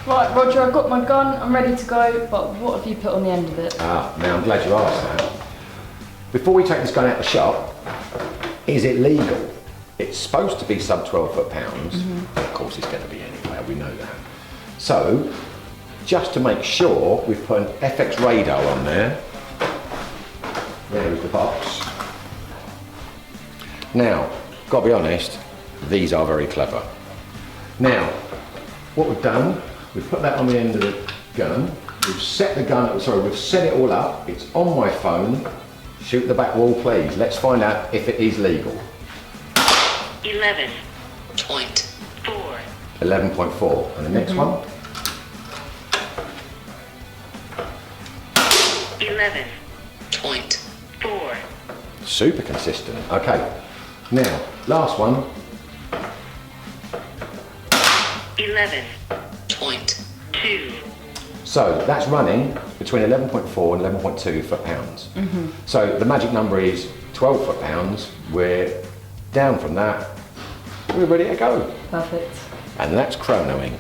Right, Roger, I've got my gun, I'm ready to go, but what have you put on the end of it? Now I'm glad you asked that. Before we take this gun out of the shop, is it legal? It's supposed to be sub 12 foot-pounds. Of course it's going to be anyway, we know that. So, just to make sure, we've put an FX radar on there. There's the box. Now, got to be honest, these are very clever. Now, what we've done, we've put that on the end of the gun. We've set the gun, sorry, we've set it all up. It's on my phone. Shoot the back wall, please. Let's find out if it is legal. 11.4. 11.4. And the next one? 11.4. Super consistent. Okay. Now, last one. 11.2. So that's running between 11.4 and 11.2 foot-pounds. So the magic number is 12 foot-pounds. We're down from that. We're ready to go. Perfect. And that's chronoing.